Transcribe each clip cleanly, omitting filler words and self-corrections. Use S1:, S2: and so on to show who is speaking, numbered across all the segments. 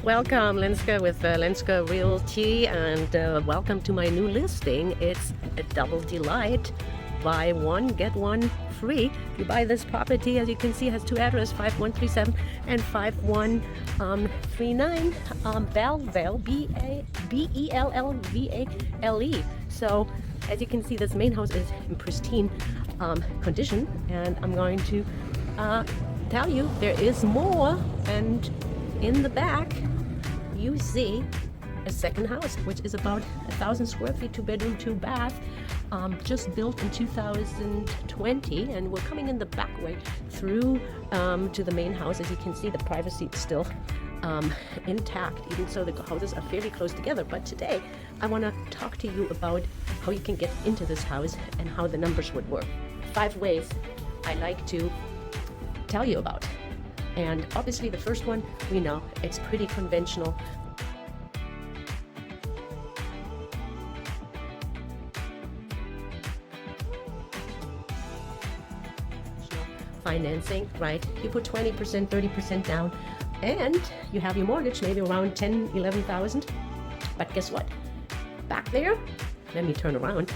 S1: Welcome, Lenska with Lenska Realty, and welcome to my new listing. It's a double delight. Buy one, get one free. You buy this property, as you can see, it has two addresses, 5137 and 5139 Belleville, Bellvale. So, as you can see, this main house is in pristine condition, and I'm going to tell you there is more. And in the back, you see a second house, which is about 1,000 square feet, 2-bedroom, 2-bath, just built in 2020, and we're coming in the back way through to the main house. As you can see, the privacy is still intact, even so the houses are fairly close together. But today I want to talk to you about how you can get into this house and how the numbers would work. 5 ways I like to tell you about. And obviously the first one, we know it's pretty conventional. Financing, right? You put 20%, 30% down, and you have your mortgage maybe around 10, 11,000. But guess what? Back there, let me turn around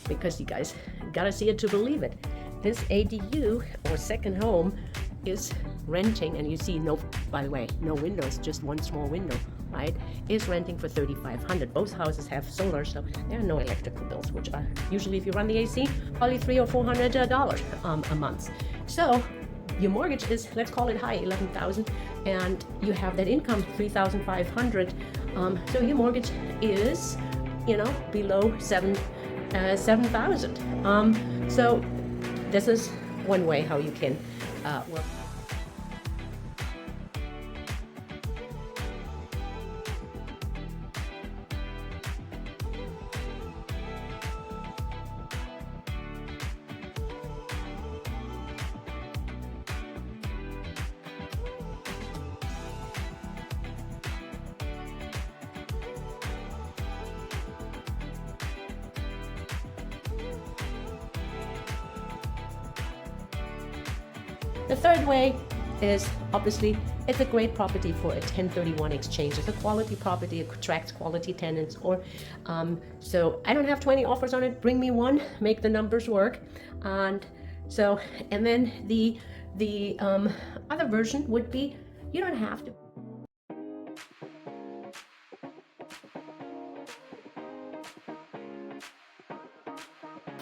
S1: because you guys gotta see it to believe it. This ADU, or second home, is renting, and you see, no, by the way, no windows, just one small window, right, is renting for $3,500. Both houses have solar, so there are no electrical bills, which are usually, if you run the AC, probably $300 or $400 a month. So your mortgage is, let's call it high, 11,000, and you have that income, 3,500. So your mortgage is, below 7,000. So this is one way how you can work. The third way is, obviously, it's a great property for a 1031 exchange. It's a quality property, it attracts quality tenants. Or so I don't have 20 offers on it, bring me one, make the numbers work. And then the other version would be, you don't have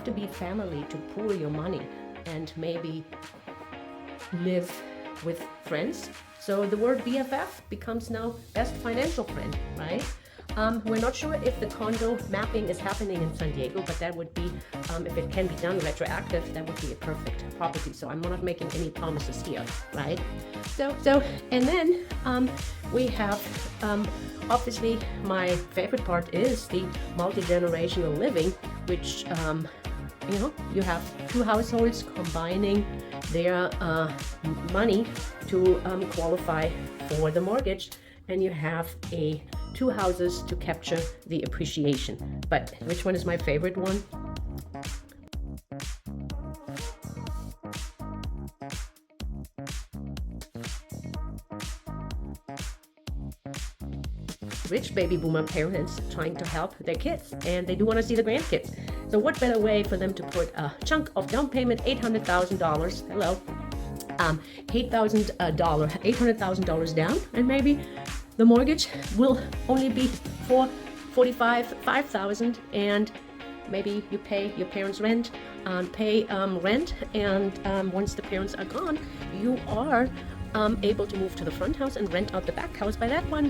S1: to be family to pool your money and maybe live with friends. So the word BFF becomes now best financial friend, right? We're not sure if the condo mapping is happening in San Diego, but that would be, if it can be done retroactive, that would be a perfect property. So I'm not making any promises here, right? So and then we have, obviously my favorite part is the multi-generational living, which you have 2 households combining their money to qualify for the mortgage, and you have 2 houses to capture the appreciation. But which one is my favorite one? Rich baby boomer parents trying to help their kids, and they do want to see the grandkids. So what better way for them to put a chunk of down payment, $800,000, hello, $800,000 down, and maybe the mortgage will only be for $5,000, and maybe you pay your parents' rent, pay rent, and once the parents are gone, you are able to move to the front house and rent out the back house. By that one,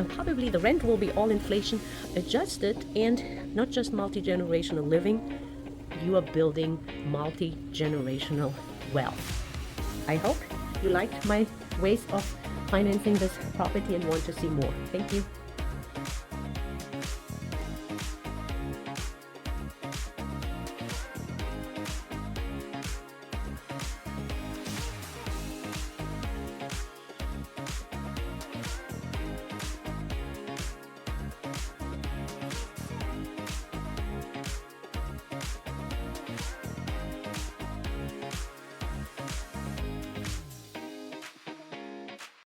S1: probably the rent will be all inflation adjusted, and not just multi-generational living, you are building multi-generational wealth. I hope you liked my ways of financing this property and want to see more. Thank you.